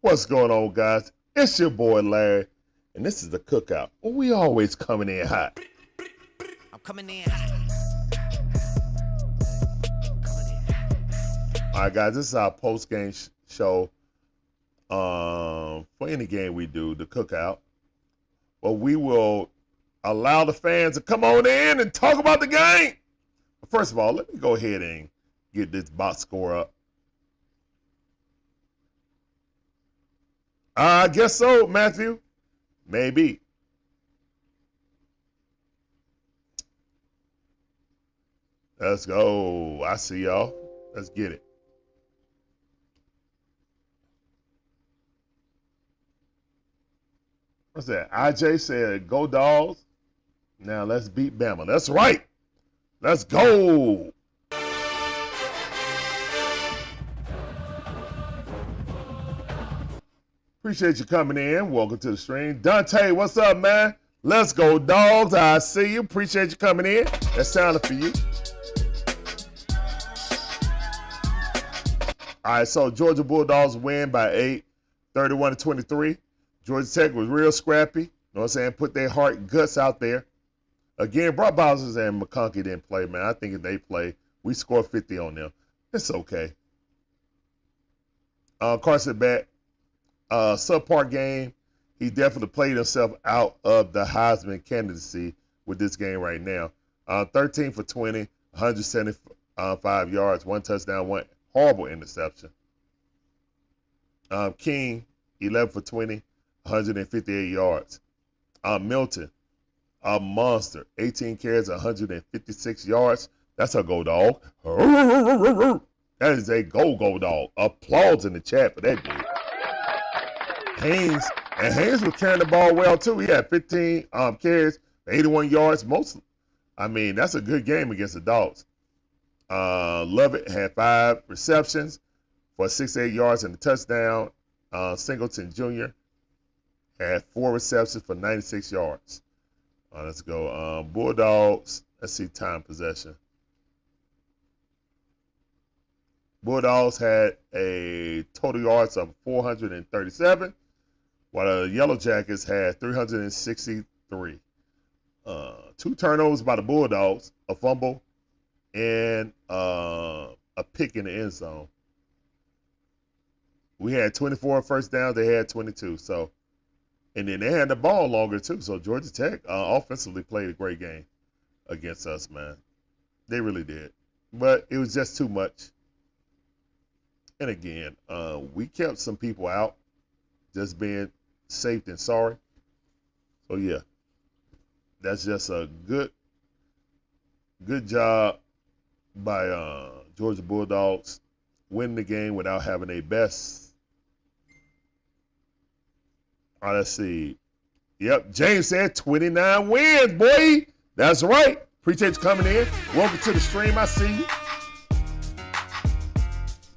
What's going on, guys? It's your boy Larry, and this is the Cookout. Well, we always coming in hot. I'm coming in hot. All right, guys, this is our post-game show for any game we do, the Cookout. Well, we will allow the fans to come on in and talk about the game. But first of all, let me go ahead and get this box score up. I guess so, Matthew. Maybe. Let's go. I see y'all. Let's get it. What's that? IJ said, go Dawgs. Now let's beat Bama. That's right. Let's go. Appreciate you coming in. Welcome to the stream. Dante, what's up, man? Let's go, Dawgs. I see you. Appreciate you coming in. That sounded for you. All right, so Georgia Bulldogs win by 8, 31-23. Georgia Tech was real scrappy. You know what I'm saying? Put their heart and guts out there. Again, Brock Bowers and McConkey didn't play, man. I think if they play, we scored 50 on them. It's okay. Carson back. Subpar game. He definitely played himself out of the Heisman candidacy with this game right now. 13 for 20, 175 yards, 1 touchdown, 1 horrible interception. King, 11 for 20, 158 yards. Milton, a monster, 18 carries, 156 yards. That's a go dog. That is a go dog. Applause in the chat for that dude. Haynes was carrying the ball well too. He had 15 carries, 81 yards. That's a good game against the Dogs. Lovett had 5 receptions for 68 yards and a touchdown. Singleton Jr. had 4 receptions for 96 yards. Let's go. Bulldogs, let's see time possession. Bulldogs had a total yards of 437, while the Yellow Jackets had 363. 2 turnovers by the Bulldogs, a fumble, and a pick in the end zone. We had 24 first downs. They had 22. And then they had the ball longer too. So Georgia Tech offensively played a great game against us, man. They really did. But it was just too much. And again, we kept some people out, just being safe than sorry. So yeah, that's just a good job by Georgia Bulldogs winning the game without having a best. All right, let's see. Yep, James said 29 wins, boy. That's right. Appreciate you coming in. Welcome to the stream. I see you.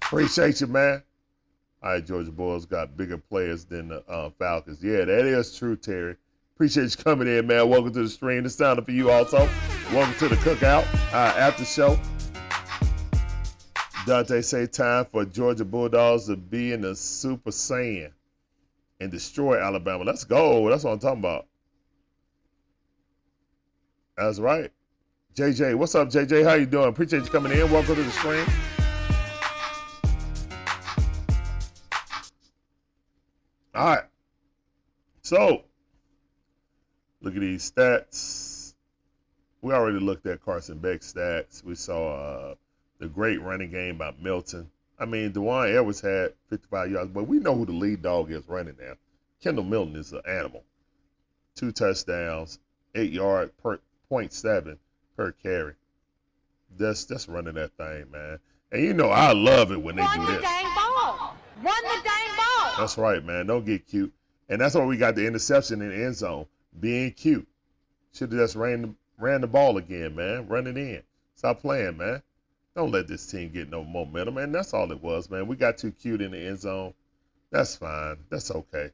Appreciate you, man. All right, Georgia Bulls got bigger players than the Falcons. Yeah, that is true, Terry. Appreciate you coming in, man. Welcome to the stream. This sounded for you also. Welcome to the Cookout after show. Dante say time for Georgia Bulldogs to be in the Super Saiyan and destroy Alabama. Let's go. That's what I'm talking about. That's right. JJ, what's up, JJ? How you doing? Appreciate you coming in. Welcome to the stream. All right. So, look at these stats. We already looked at Carson Beck's stats. We saw the great running game by Milton. Dewan Edwards had 55 yards, but we know who the lead dog is running now. Kendall Milton is an animal. 2 touchdowns, 8 yards per 0.7 per carry. Just running that thing, man. And you know I love it when they do this. Run the dang ball. Run the dang ball. That's right, man. Don't get cute. And that's why we got the interception in the end zone. Being cute. Should have just ran the ball again, man. Run it in. Stop playing, man. Don't let this team get no momentum, man. That's all it was, man. We got too cute in the end zone. That's fine. That's okay.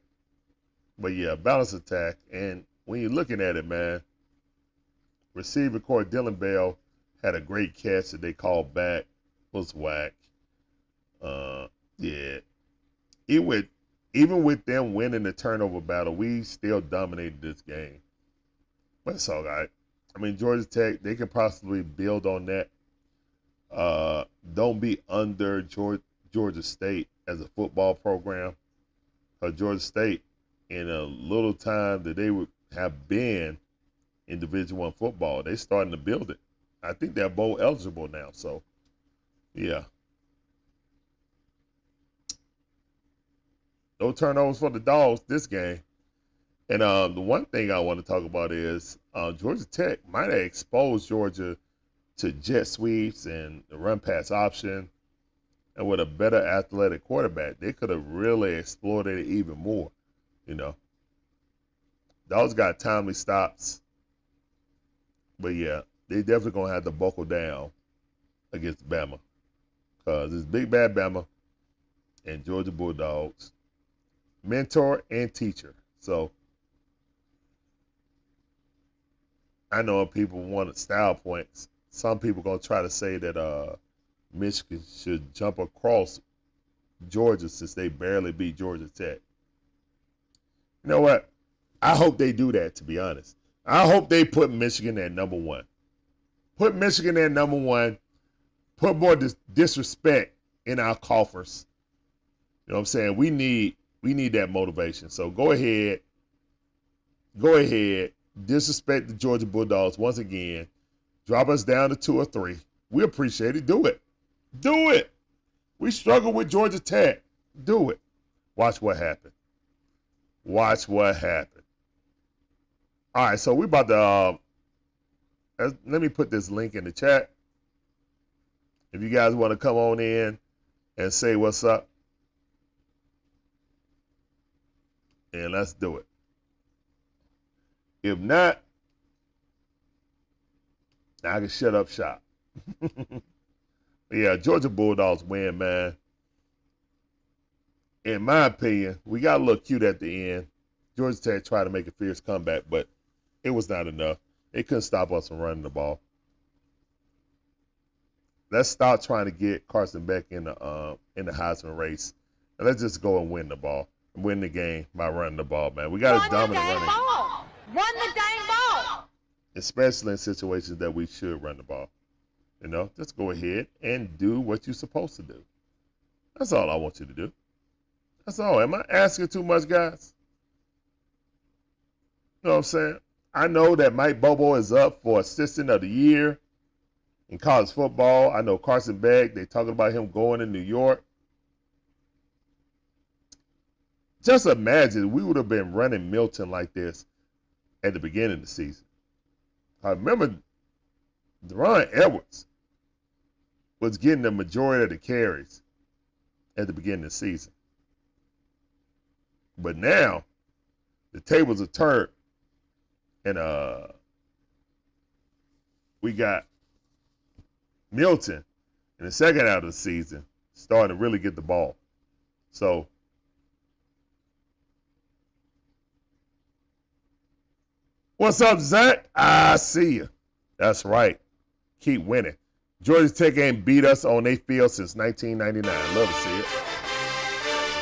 But, yeah, balanced attack. And when you're looking at it, man, receiver court Dylan Bell had a great catch that they called back. Was whack. Yeah. even with them winning the turnover battle, we still dominated this game. But it's all right. I mean, Georgia Tech, they can possibly build on that. Don't be under Georgia State as a football program. Georgia State, in a little time that they would have been in Division I football, they starting to build it. I think they're bowl eligible now. So, yeah. No turnovers for the Dawgs this game. And the one thing I want to talk about is Georgia Tech might have exposed Georgia to jet sweeps and the run pass option. And with a better athletic quarterback, they could have really exploited it even more. You know, Dawgs got timely stops. But yeah, they definitely going to have to buckle down against Bama. Because it's Big Bad Bama and Georgia Bulldogs. Mentor and teacher. So, I know people want style points. Some people going to try to say that Michigan should jump across Georgia since they barely beat Georgia Tech. You know what? I hope they do that, to be honest. I hope they put Michigan at number one. Put Michigan at number one. Put more disrespect in our coffers. You know what I'm saying? We need that motivation. So go ahead. Disrespect the Georgia Bulldogs once again. Drop us down to 2 or 3. We appreciate it. Do it. Do it. We struggle with Georgia Tech. Do it. Watch what happens. Watch what happens. All right, so we about to, let me put this link in the chat. If you guys want to come on in and say what's up. And let's do it. If not, I can shut up shop. Yeah, Georgia Bulldogs win, man. In my opinion, we got a little cute at the end. Georgia Tech tried to make a fierce comeback, but it was not enough. They couldn't stop us from running the ball. Let's stop trying to get Carson Beck in the Heisman race, and let's just go and win the ball, win the game by running the ball, man. We got a dominant running. Run the dang ball. Especially in situations that we should run the ball. You know, just go ahead and do what you're supposed to do. That's all I want you to do. That's all. Am I asking too much, guys? You know what I'm saying? I know that Mike Bobo is up for Assistant of the Year in college football. I know Carson Beck, they talking about him going to New York. Just imagine we would have been running Milton like this at the beginning of the season. I remember Deron Edwards was getting the majority of the carries at the beginning of the season. But now, the tables are turned, and we got Milton in the second half of the season starting to really get the ball. So, what's up, Zach? I see you. That's right. Keep winning. Georgia Tech ain't beat us on their field since 1999. Love to see it.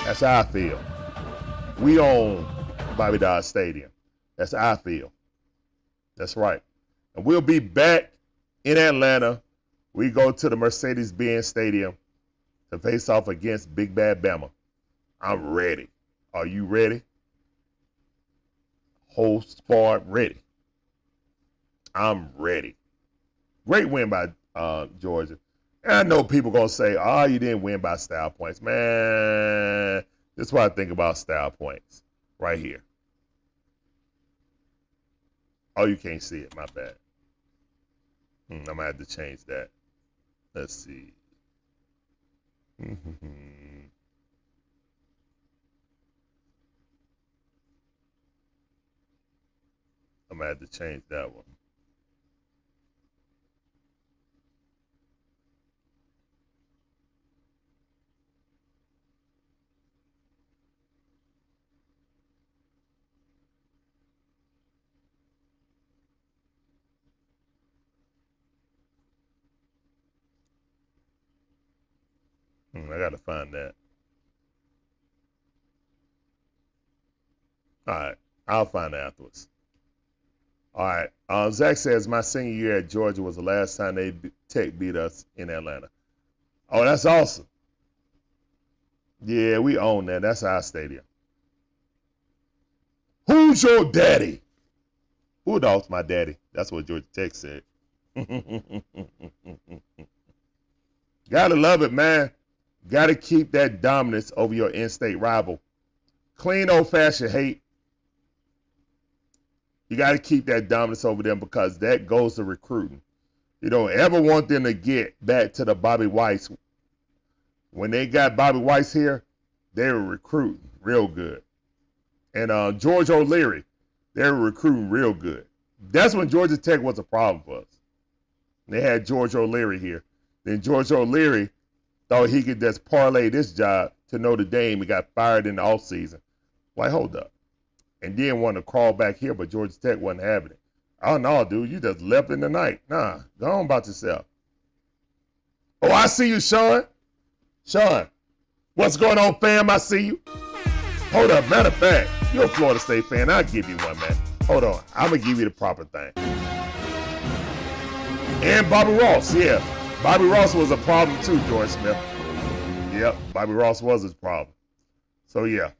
That's how I feel. We own Bobby Dodd Stadium. That's how I feel. That's right. And we'll be back in Atlanta. We go to the Mercedes-Benz Stadium to face off against Big Bad Bama. I'm ready. Are you ready? Whole squad ready. I'm ready. Great win by Georgia. And I know people going to say, oh, you didn't win by style points. Man, this is what I think about style points right here. Oh, you can't see it. My bad. I'm going to have to change that. Let's see. I'm going to have to change that one. I got to find that. All right. I'll find it afterwards. All right. Zach says, my senior year at Georgia was the last time Tech beat us in Atlanta. Oh, that's awesome. Yeah, we own that. That's our stadium. Who's your daddy? Dawgs my daddy. That's what Georgia Tech said. Gotta love it, man. Gotta keep that dominance over your in-state rival. Clean old-fashioned hate. You gotta keep that dominance over them because that goes to recruiting. You don't ever want them to get back to the Bobby Weiss. When they got Bobby Weiss here, they were recruiting real good. And George O'Leary, they were recruiting real good. That's when Georgia Tech was a problem for us. They had George O'Leary here. Then George O'Leary thought he could just parlay this job to Notre Dame. He got fired in the offseason. Like, hold up. And then wanted to crawl back here, but Georgia Tech wasn't having it. Oh, no, dude, you just left in the night. Nah, go on about yourself. Oh, I see you, Sean. Sean, what's going on, fam? I see you. Hold up, matter of fact, you're a Florida State fan. I'll give you one, man. Hold on, I'm going to give you the proper thing. And Bobby Ross, yeah. Bobby Ross was a problem too, George Smith. Yep, Bobby Ross was his problem. So, yeah.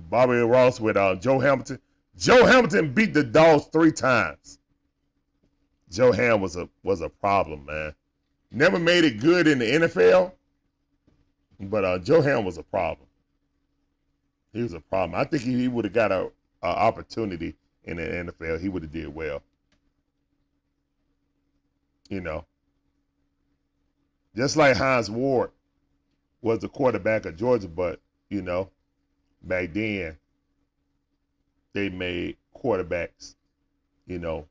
Bobby Ross with Joe Hamilton. Joe Hamilton beat the Dawgs 3 times. Joe Ham was a problem, man. Never made it good in the NFL, but Joe Ham was a problem. He was a problem. I think he would have got an opportunity in the NFL. He would have did well. You know. Just like Hines Ward was the quarterback of Georgia, but, you know, back then, they made quarterbacks, you know,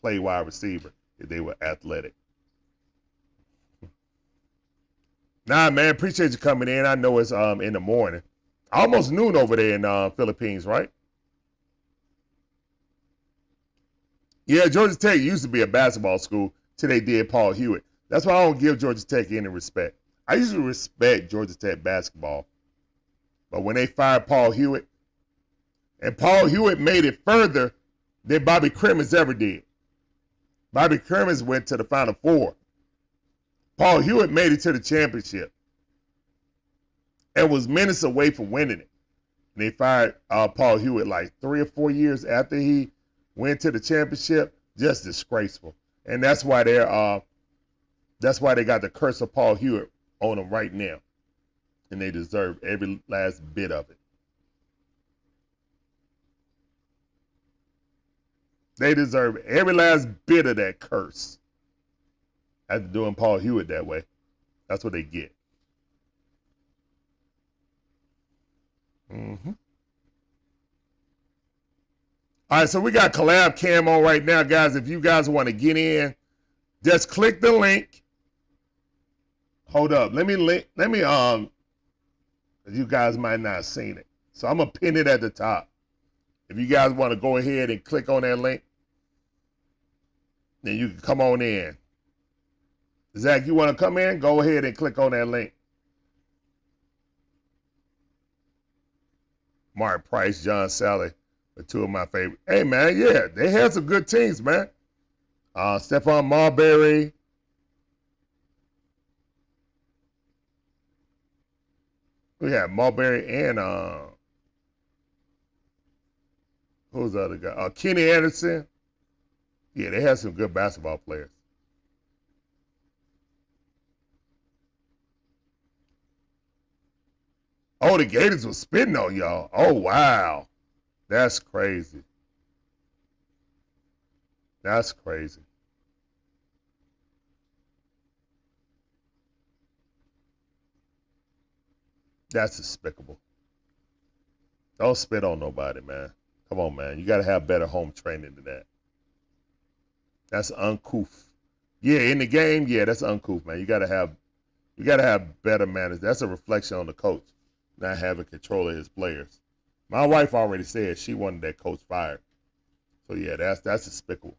play wide receiver if they were athletic. Nah, man, appreciate you coming in. I know it's in the morning. Almost noon over there in Philippines, right? Yeah, Georgia Tech used to be a basketball school till they did Paul Hewitt. That's why I don't give Georgia Tech any respect. I usually respect Georgia Tech basketball. But when they fired Paul Hewitt, and Paul Hewitt made it further than Bobby Crimmins ever did. Bobby Crimmins went to the Final Four. Paul Hewitt made it to the championship and was minutes away from winning it. And they fired Paul Hewitt like 3 or 4 years after he went to the championship. Just disgraceful. And that's why they got the curse of Paul Hewitt on them right now. And they deserve every last bit of it. They deserve every last bit of that curse. After doing Paul Hewitt that way. That's what they get. Mm-hmm. All right, so we got collab cam on right now, guys. If you guys want to get in, just click the link. Hold up. You guys might not have seen it. So I'm going to pin it at the top. If you guys want to go ahead and click on that link, then you can come on in. Zach, you want to come in? Go ahead and click on that link. Mark Price, John Sally are 2 of my favorite. Hey, man, yeah, they had some good teams, man. Stephon Marbury. We had Marbury and who's the other guy? Kenny Anderson. Yeah, they had some good basketball players. Oh, the Gators was spitting on y'all. Oh, wow. That's crazy. That's crazy. That's despicable. Don't spit on nobody, man. Come on, man. You got to have better home training than that. That's uncouth. Yeah, in the game, yeah, that's uncouth, man. You got to have better manners. That's a reflection on the coach not having control of his players. My wife already said she wanted that coach fired. So yeah, that's despicable.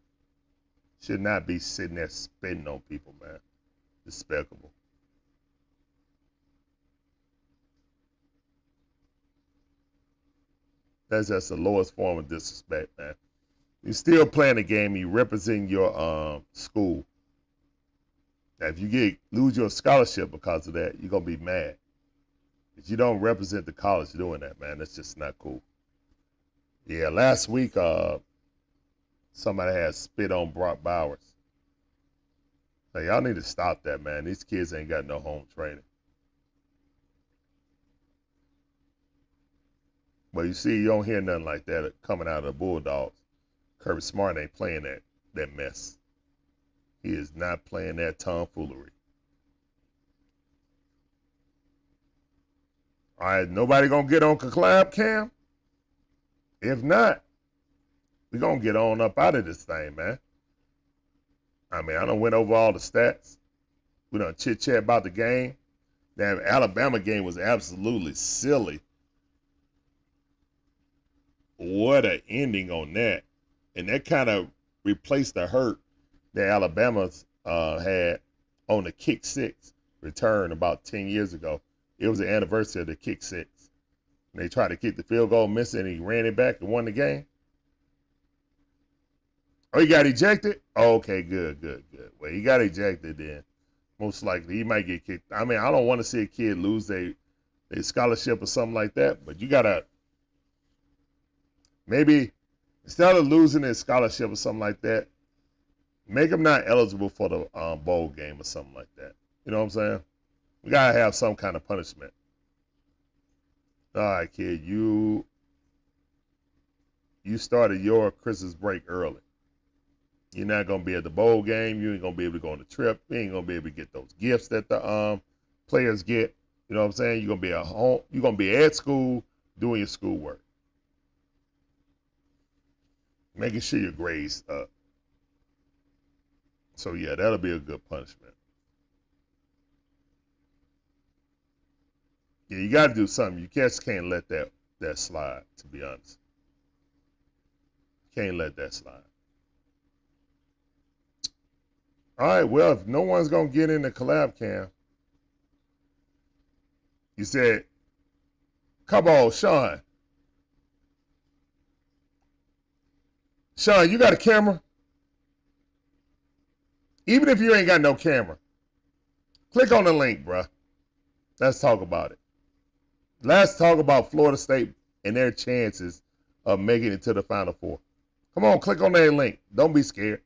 Should not be sitting there spitting on people, man. Despicable. That's just the lowest form of disrespect, man. You're still playing the game. You represent your school. Now, if you lose your scholarship because of that, you're gonna be mad. If you don't represent the college doing that, man, that's just not cool. Yeah, last week, somebody had spit on Brock Bowers. So y'all need to stop that, man. These kids ain't got no home training. But you see, you don't hear nothing like that coming out of the Bulldogs. Kirby Smart ain't playing that mess. He is not playing that tomfoolery. All right, nobody gonna get on collab cam? If not, we gonna get on up out of this thing, man. I mean, I done went over all the stats. We done chit-chat about the game. That Alabama game was absolutely silly. What an ending on that. And that kind of replaced the hurt that Alabama's had on the kick six return about 10 years ago. It was the anniversary of the kick six. And they tried to kick the field goal, missed it, and he ran it back and won the game. Oh, he got ejected? Oh, okay, good. Well, he got ejected then. Most likely he might get kicked. I mean, I don't want to see a kid lose their scholarship or something like that, but you got to maybe instead of losing his scholarship or something like that, make him not eligible for the bowl game or something like that. You know what I'm saying? We got to have some kind of punishment. All right, kid, you started your Christmas break early. You're not going to be at the bowl game. You ain't going to be able to go on the trip. You ain't going to be able to get those gifts that the players get. You know what I'm saying? You're going to be at home. You're going to be at school doing your schoolwork. Making sure your grades up. So, yeah, that'll be a good punishment. Yeah, you got to do something. You just can't let that slide, to be honest. Can't let that slide. All right, well, if no one's going to get in the collab cam, you said, come on, Sean. Sean, you got a camera? Even if you ain't got no camera, click on the link, bruh. Let's talk about it. Let's talk about Florida State and their chances of making it to the Final Four. Come on, click on that link. Don't be scared.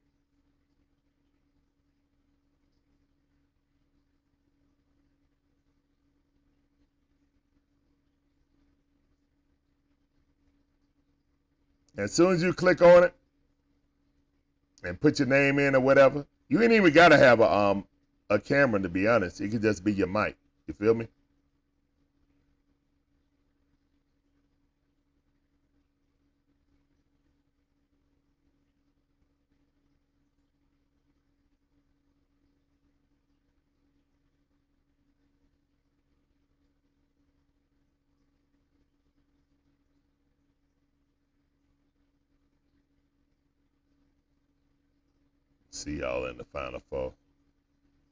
As soon as you click on it and put your name in or whatever, you ain't even got to have a camera, to be honest. It could just be your mic. You feel me? See y'all in the Final Four.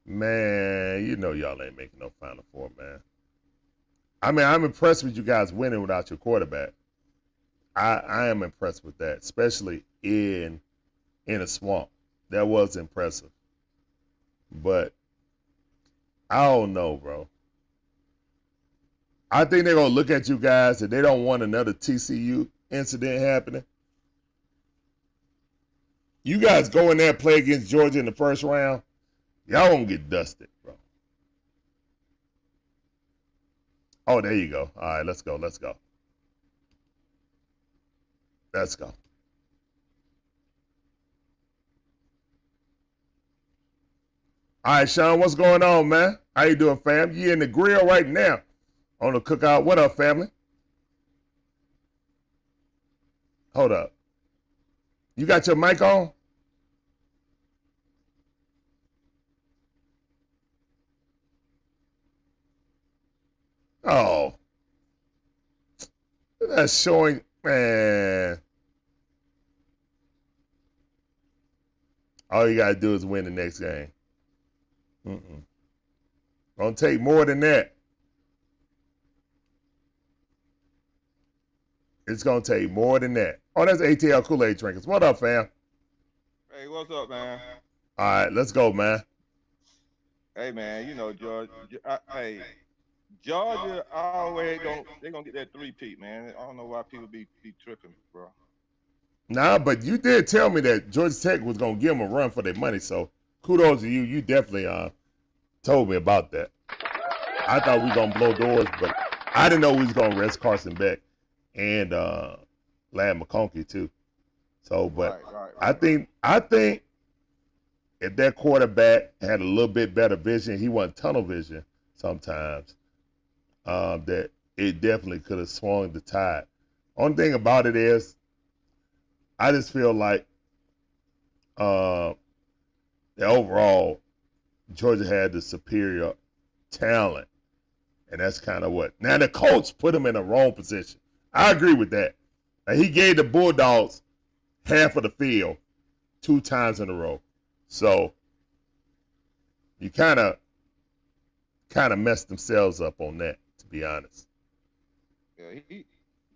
Man, you know y'all ain't making no Final Four, man. I mean, I'm impressed with you guys winning without your quarterback. I am impressed with that, especially in a swamp. That was impressive. But I don't know, bro. I think they're going to look at you guys and they don't want another TCU incident happening. You guys go in there and play against Georgia in the first round, y'all won't get dusted, bro. Oh, there you go. All right, let's go. Let's go. Let's go. All right, Sean, what's going on, man? How you doing, fam? You in the grill right now on the cookout. What up, family? Hold up. You got your mic on? Oh. That's showing, man. All you got to do is win the next game. Gonna take more than that. It's gonna take more than that. Oh, that's ATL Kool-Aid drinkers. What up, fam? Hey, what's up, man? All right, let's go, man. Hey, man, you know, George. Hey, Georgia always they gonna get that three-peat, man. I don't know why people be tripping, bro. Nah, but you did tell me that Georgia Tech was gonna give them a run for their money. So kudos to you. You definitely told me about that. I thought we were gonna blow doors, but I didn't know we was gonna rest Carson Beck and Lad McConkey too. So, but Right. I think if that quarterback had a little bit better vision, he wasn't tunnel vision sometimes. That it definitely could have swung the tide. Only thing about it is, I just feel like uh, that overall Georgia had the superior talent, and that's kind of what. Now the coach put him in the wrong position. I agree with that. Now, he gave the Bulldogs half of the field 2 times in a row, so you kind of messed themselves up on that, to be honest. Yeah,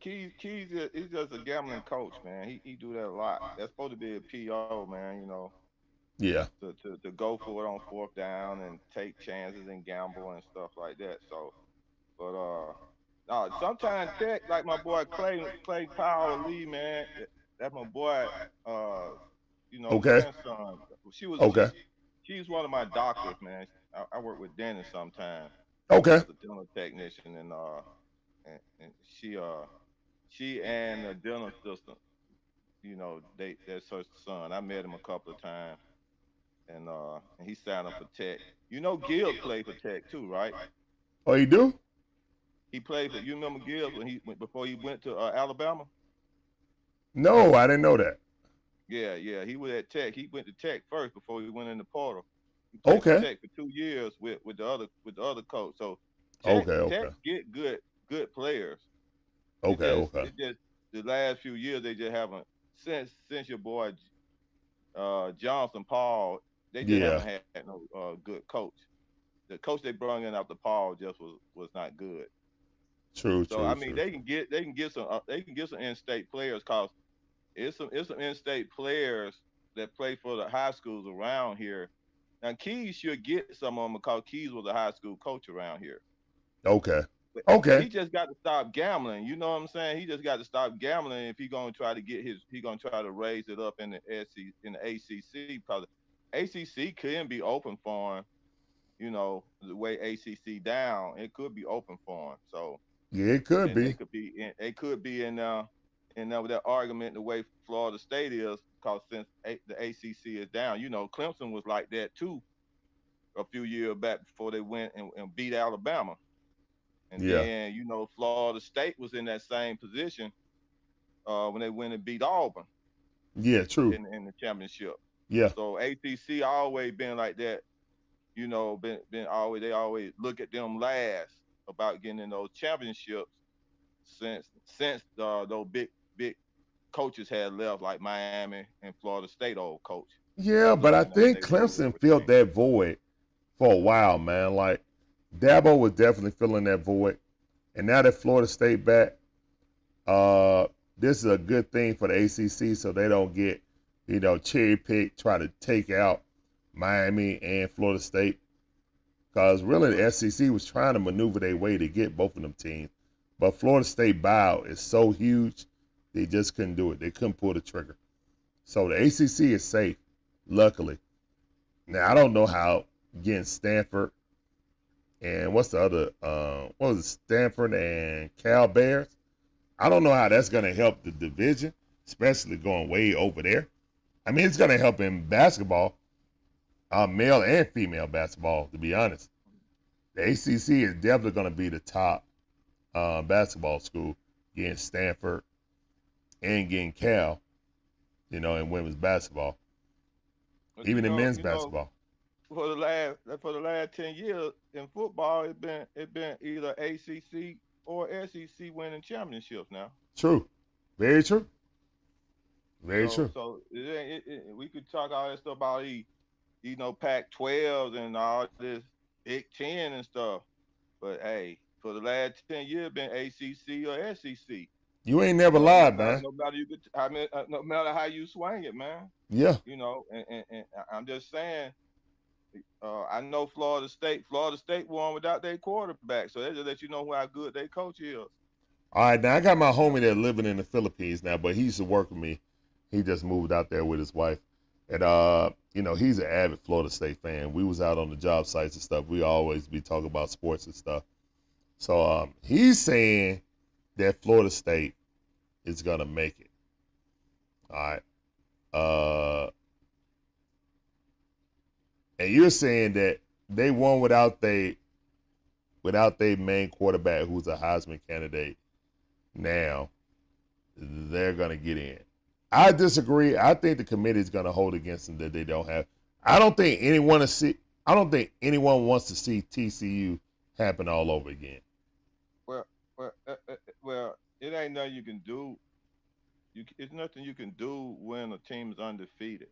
he's just a gambling coach, man. He do that a lot. That's supposed to be a PO, man. You know, Yeah. to go for it on fourth down and take chances and gamble and stuff like that. So, but no, sometimes Tech, like my boy Clay Powell Lee, man. That's my boy. Uh, Okay. grandson. She was Okay. she's one of my doctors, man. I work with Dennis sometimes Okay. as a dental technician, and she and the dental assistant, that's her son. I met him a couple of times, and he signed up for Tech. You know, Gibbs played for Tech too, right? Oh, you do? He played for. You remember Gibbs when he went before he went to Alabama? No, I didn't know that. Yeah. He was at Tech. He went to Tech first before he went in the portal. He played for Okay. Tech for 2 years with the other coach. So Okay. Tech Okay. get good players. Okay. Okay. It just the last few years they just haven't since your boy Johnson Paul, they just Yeah. haven't had no good coach. The coach they brought in after Paul just was not good. True. So True. I mean True. True. they can get some in-state players cause it's some in-state players that play for the high schools around here. Now Keys should get some of them because Keys was a high school coach around here. Okay. But Okay. he just got to stop gambling. You know what I'm saying? He just got to stop gambling if he gonna try to raise it up in the ACC because ACC can be open for him. You know the way ACC down, it could be open for him. So Yeah, it could and be. they could be in with that argument the way Florida State is because the ACC is down. You know Clemson was like that too a few years back before they went and beat Alabama. And Yeah. then, Florida State was in that same position when they went and beat Auburn Yeah. True. in the championship. Yeah. So ACC always been like that. Been always they always look at them last about getting in those championships since those big coaches had left like Miami and Florida State old coach. Yeah, but So I think they really Clemson filled retain. that void for a while, man. Like Dabo was definitely filling that void, and now that Florida State back, uh, this is a good thing for the ACC, so they don't get, cherry picked, try to take out Miami and Florida State. Because really, the SEC was trying to maneuver their way to get both of them teams. But Florida State buyout is so huge, they just couldn't do it. They couldn't pull the trigger. So the ACC is safe, luckily. Now, I don't know how getting Stanford and what's the other, what was it, Stanford and Cal Bears? I don't know how that's going to help the division, especially going way over there. I mean, it's going to help in basketball, male and female basketball, to be honest. The ACC is definitely going to be the top basketball school, getting Stanford and getting Cal, in women's basketball, But even in men's basketball. for the last 10 years in football, it been either ACC or SEC winning championships now. True. Very true. Very So true. so we could talk all that stuff about Pac-12 and all this Big Ten and stuff, but hey, for the last 10 years, been ACC or SEC. You ain't never No, lied, man. no matter how you swing it, man. Yeah. You know, and I'm just saying. I know Florida State. Florida State won without their quarterback, so that just let you know how good their coach is. All right, now I got my You know. homie that living in the Philippines now, but he used to work with me. He just moved out there with his wife. And you know, he's an avid Florida State fan. We was out on the job sites and stuff. We always be talking about sports and stuff. So he's saying that Florida State is gonna make it. All right. And you're saying that they won without their main quarterback, who's a Heisman candidate. Now they're gonna get in. I disagree. I think the committee is gonna hold against them that they don't have. I don't think anyone wants to see TCU happen all over again. Well, well, it ain't nothing you can do. It's nothing you can do when a team is undefeated.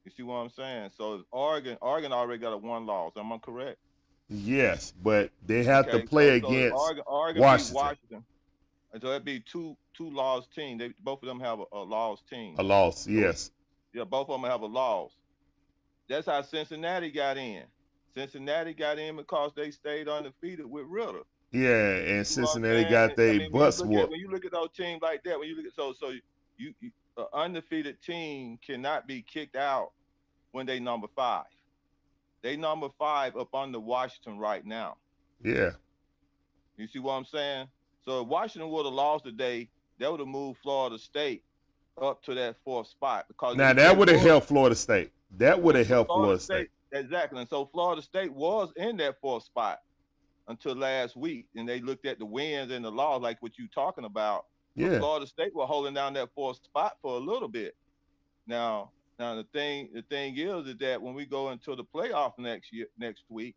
You see what I'm saying? So if Oregon already got a one loss. Am I correct? Yes, but they have to Okay, play so if against Oregon beat Washington. Washington, and so that'd be two lost teams. They both of them have a lost team. A loss, So yes. yeah, both of them have a loss. That's how Cincinnati got in. Cincinnati got in because they stayed undefeated with Ritter. Yeah, and You know what I'm Cincinnati saying? got I their mean, bus whooped. when you look at those teams like that, when you look at you an undefeated team cannot be kicked out when they number 5. They number 5 up under Washington right now. Yeah. You see what I'm saying? So if Washington would have lost today, that would have moved Florida State up to that 4th spot because Now if that they would have was helped Florida State. That would have helped Florida Florida State. State exactly, and so Florida State was in that 4th spot until last week, and they looked at the wins and the loss like what you talking about. But Yeah. Florida State were holding down that 4th spot for a little bit. Now the thing is that when we go into the playoff next week,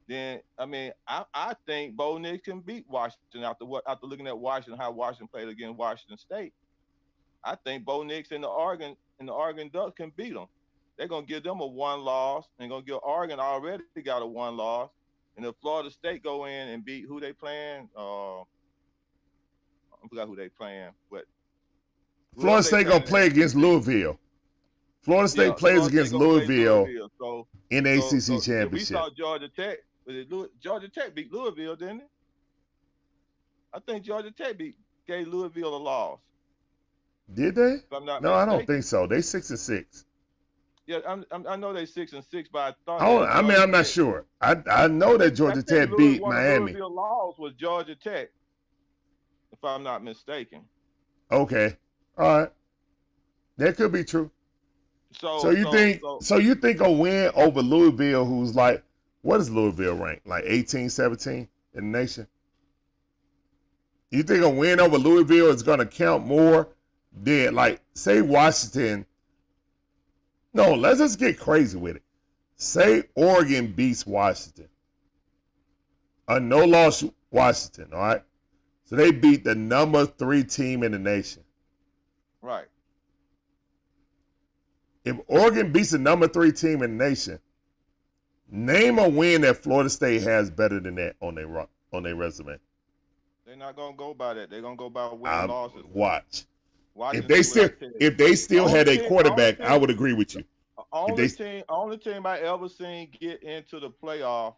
then I mean I think Bo Nix can beat Washington after looking at Washington how Washington played against Washington State. I think Bo Nix and the Oregon Ducks can beat them. They're gonna give them a one loss and gonna give Oregon already got a one loss. And if Florida State go in and beat who they playing, I forgot who they playing, but whoever Florida they State playing gonna in the play against ACC, Louisville. Florida yeah, State plays Florida State against gonna play Louisville Louisville. in the ACC So we championship. saw Georgia Tech, but Georgia Tech beat Louisville, didn't it? I think Georgia Tech gave Louisville a loss, Did they? if I'm not No, I don't think mistaken. so. They 6-6. Yeah, I know they 6-6, but I thought I, that I mean, Georgia I'm not Tech. sure. I know that I Georgia think Tech beat one of Miami. Louisville laws was Georgia Tech, if I'm not mistaken. Okay, all right, that could be true. So So you so think so so you think a win over Louisville, who's like, what is Louisville ranked? Like 18, 17 in the nation? You think a win over Louisville is gonna count more than like say Washington? No, let's just get crazy with it. Say Oregon beats Washington. A no-loss Washington, all right? So they beat the number 3 team in the nation. right. If Oregon beats the number 3 team in the nation, name a win that Florida State has better than that on their resume. They're not gonna go by that. They're gonna go by win losses. Watch. Watch If and they see what still I tell you. if they still Only had a team, only quarterback, I team, would agree with you. If they only team I ever seen get into the playoff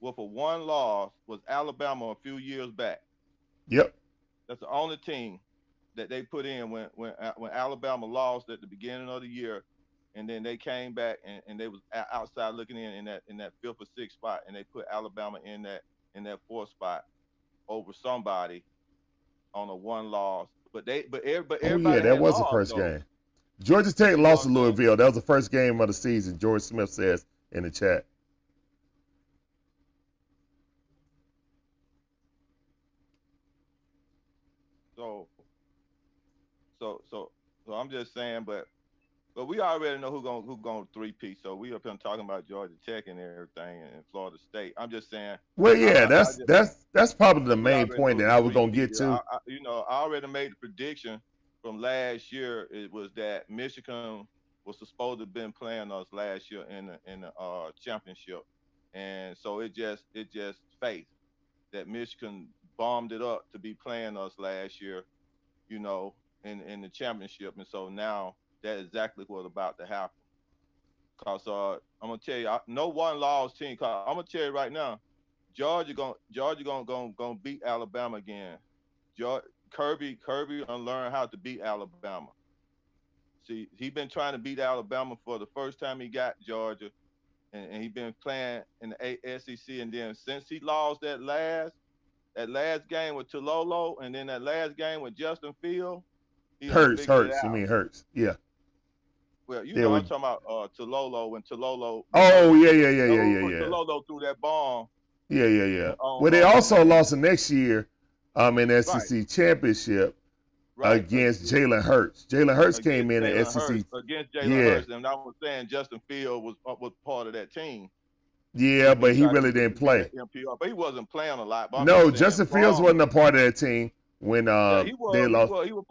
with a one loss was Alabama a few years back. Yep. That's the only team that they put in when Alabama lost at the beginning of the year, and then they came back and they was outside looking in that 5th or 6th spot, and they put Alabama in that 4th spot over somebody on a one loss. But Oh yeah, everybody that had was the lost first though. game. Georgia Tech You know lost what to I'm saying? Louisville. That was the first game of the season, George Smith says in the chat. So so I'm just saying, but we already know who going 3P. So we up here talking about Georgia Tech and everything and Florida State. I'm just saying, Well, yeah, I just that's probably the we main already know point who that the I was three gonna P. get to. I already made the prediction from last year. It was that Michigan was supposed to have been playing us last year in the championship, and so it just faith that Michigan bombed it up to be playing us last year, you know, in the championship. And so now that's exactly what's about to happen. Cause I'm gonna tell you, no one loss team. Cause I'm gonna tell you right now, Georgia gonna beat Alabama again. Kirby unlearn how to beat Alabama. See, he been trying to beat Alabama for the first time he got Georgia, and he been playing in the SEC. And then since he lost that last game with Tololo, and then that last game with Justin Field, he done figured it Hurts. You out. mean Hurts? Yeah. Well, you Yeah. know, I'm talking about Tololo when Tololo, Oh yeah. Tololo threw that bomb. Yeah. Well, they also And lost the next year, in the right, SEC championship right, against Jalen Hurts. Jalen Hurts came against in the Jalen SEC. Hurts, against Jalen Yeah, Hurts, and I was saying Justin Field was part of that team yeah, when he but he tried to really didn't get play. that MPR, but he wasn't playing a lot. But I'm No, just saying, Justin Fields Fromm, wasn't a part of that team when yeah, they lost. he was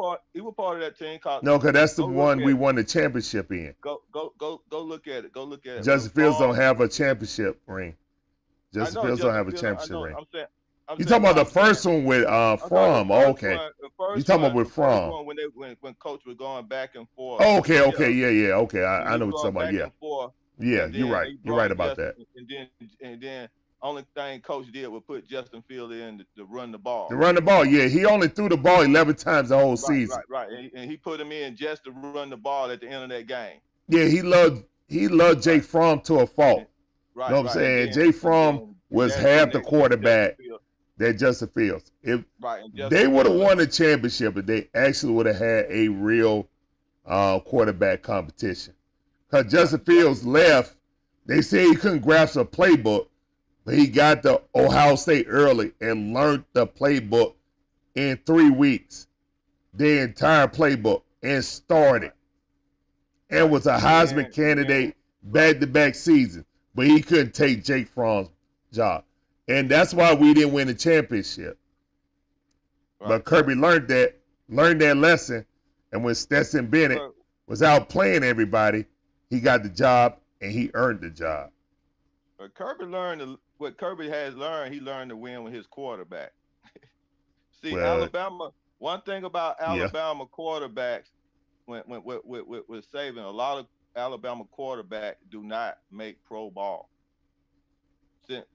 part of that team. Cause No, because that's the go look one at we it, won the championship in. go look at it, when Justin Fields don't Fromm. have a championship ring. I Justin know Fields don't Justin have a Field. I championship know. ring. I'm You saying, talking no, about the I'm saying. first one with I thought Fromm? Oh, okay. You talking about with the first Fromm? one when coach was going back and forth. Oh, okay, Yeah, yeah. Okay, when I he know was what you're going talking about. back Yeah, and forth, yeah. and You're then right. they You're right brought about Justin, that. and then only thing coach did was put Justin Field in to run the To ball. run the ball, yeah. He only threw the ball 11 times the whole Right, season. right, right. And he put him in just to run the ball at the end of that game. Yeah, he loved Right, Jake Fromm to a and, fault. You know right, what I'm right. And saying? then Jake and Fromm then was that then half the they put Justin quarterback Field that Justin Fields. If right and they Justin would have Field. won the championship, if they actually would have had a real quarterback competition. Because Right, Justin Fields left, they say he couldn't grasp a playbook, but he got to Ohio State early and learned the playbook in 3 weeks, the entire playbook, and started. right, And right. was a And Heisman then candidate right, back-to-back season, but he couldn't take Jake Fromm's job. And that's why we didn't win the championship. right. But Kirby learned that lesson, and when Stetson Bennett Well, was out playing everybody, he got the job and he earned the job. but what Kirby has learned. He learned to win with his quarterback. See, Well, Alabama. One thing about yeah. Alabama quarterbacks, when with saving, a lot of Alabama quarterbacks do not make pro ball.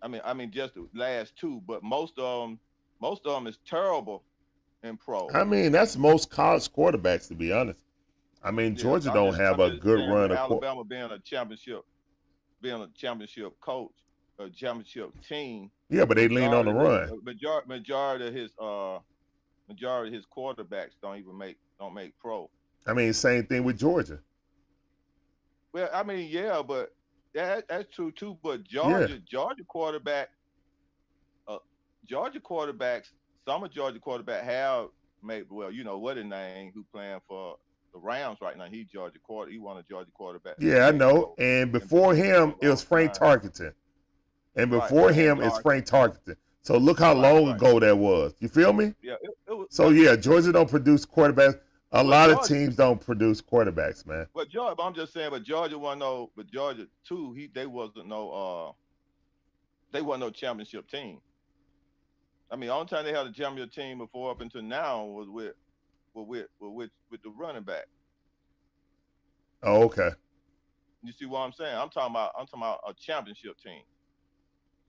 I mean, just the last two, but most of them is terrible in pro. I mean, that's most college quarterbacks, to be honest. I mean, Yeah, Georgia I'm don't just have I'm a just good saying with run of Alabama being a championship coach, a championship team. Yeah, but they lean on the Majority of his run. majority of his quarterbacks don't make pro. I mean, same thing with Georgia. Well, I mean, yeah, but that's true too. But Yeah. Uh, Georgia quarterbacks, some of Georgia quarterback have made well. You know what his name? Who playing for the Rams right now? He won a Georgia quarterback to Yeah, I make know. pro And and been before in pro him, a it was long Frank time. Tarkenton. And Right, before and him, it's Tarkin. Frank Tarkenton. So look how Right, long right. ago that was. You feel me? Yeah, it was. So yeah, Georgia don't produce quarterbacks. A But lot of Georgia, teams don't produce quarterbacks, man. but I'm just saying, but Georgia wasn't no, but Georgia too. They wasn't no championship team. I mean, the only time they had a championship team before up until now was with the running back. Oh, okay. You see what I'm saying? I'm talking about a championship team.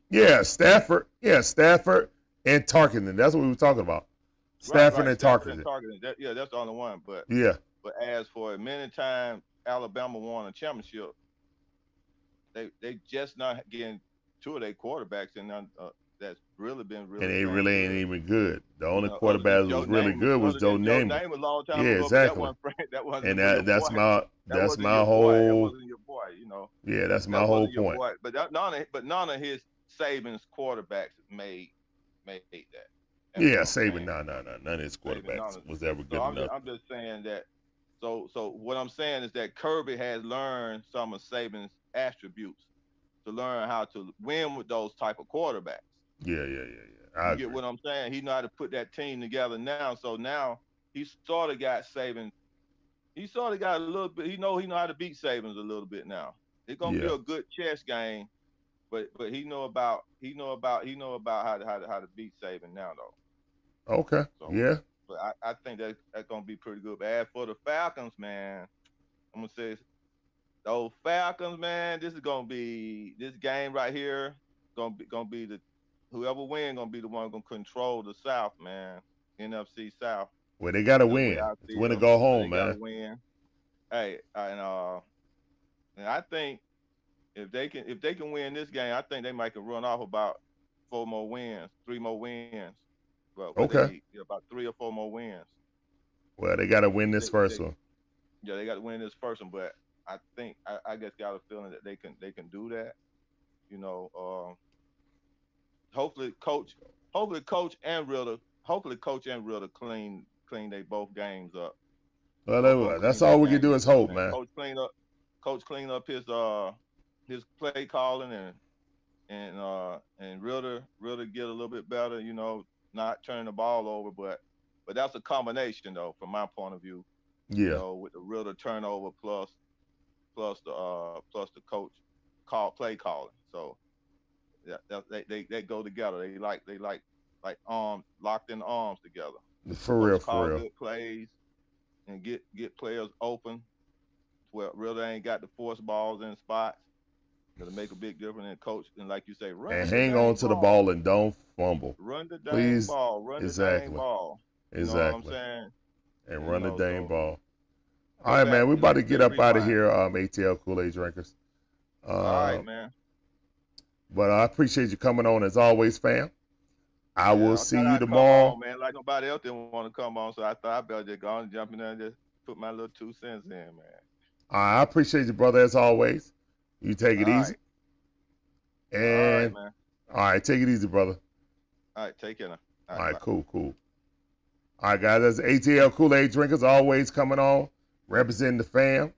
Yeah, Stafford. Yeah, Stafford and Tarkenton. That's what we were talking about. Right, Stafford right. and Stafford and Tarkenton. Target. That's the only one. But Yeah. but as for many times Alabama won a championship, they just not getting two of their quarterbacks and that's really been And really they damn really ain't good. even good. The You only know, other than quarterback that Joe was really Namath, good was other Joe than Joe Namath. Namath a long time Yeah, ago, but that exactly. wasn't Frank, that And wasn't your boy. that's my That that's wasn't my your boy. That whole wasn't your boy. You know, yeah, that's my that whole wasn't your point. boy. But none of his Saban's quarterbacks made that. That's Yeah, what I'm Saban, saying. no. None of his Saban, none quarterbacks of. was ever So good I'm just enough. I'm just saying that. So what I'm saying is that Kirby has learned some of Saban's attributes to learn how to win with those type of quarterbacks. Yeah. I You get agree. what I'm saying? He know how to put that team together now. So now he sort of got Saban. He sort of got a little bit. He know how to beat Sabans a little bit now. It's gonna be Yeah. a good chess game, but he know about how to beat Saban now though. Okay. So, Yeah. but I think that's gonna be pretty good. But as for the Falcons, man, I'm gonna say those Falcons, man. This game right here gonna be the whoever win gonna be the one gonna control the South, man. NFC South. Well, they gotta The way win. I It's win to feel, go so they home, gotta man. win. Hey, and I think if they can win this game, I think they might can run off about 4 more wins, 3 more wins. But what they Okay. need, about 3 or 4 more wins. Well, they gotta win this They, first they one. yeah, they got to win this first one. But I guess got a feeling that they can do that. You know, hopefully coach, hopefully coach and Ritter, hopefully coach and Ritter clean they both games up. Both of them That's clean their all we can games do up is this hope, man. man. Coach clean up his play calling and Ritter get a little bit better. Not turning the ball over, but that's a combination though, from my point of view. Yeah. With the Ritter turnover plus the coach play calling. So yeah, they go together. They like arms locked in arms together. For real, Coach for call real. good plays and get players open. Well, really ain't got to force balls in spots. That'll make a big difference. And coach, and like you say, And run the hang on dang to the ball. ball and don't fumble. Run the dang Please. ball. Run the dang Exactly. ball. You know what I'm Exactly. saying? And run the dang So ball. All go right, back. man. We about to get Let's up out of rewind. here, ATL Kool-Aid drinkers. All Uh, right, man. but I appreciate you coming on as always, fam. I will Yeah, I see thought you I'd come tomorrow. on, man. Like nobody else didn't want to come on, so I thought I better just go on and jump in there and just put my little 2 cents in, man. I appreciate you, brother, as always. You take All it easy. right. All right, And man. all right, take it easy, brother. All right, take care now. All All right, right, bye. cool, cool. All right, guys, that's ATL Kool-Aid drinkers always coming on, representing the fam.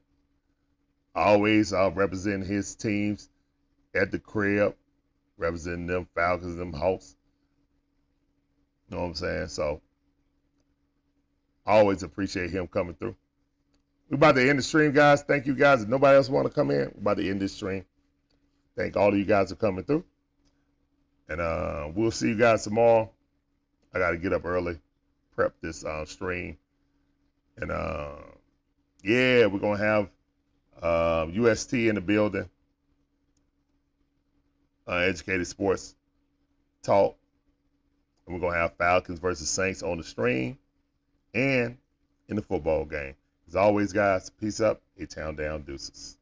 Always representing his teams at the crib, representing them Falcons, them Hawks. You know what I'm saying? So always appreciate him coming through. We're about to end the stream, guys. Thank you, guys. If nobody else want to come in, we're about to end this stream. Thank all of you guys for coming through. And we'll see you guys tomorrow. I got to get up early, prep this stream. And yeah, we're going to have UST in the building. Educated Sports Talk. And we're going to have Falcons versus Saints on the stream and in the football game. As always, guys, peace up. A town down, deuces.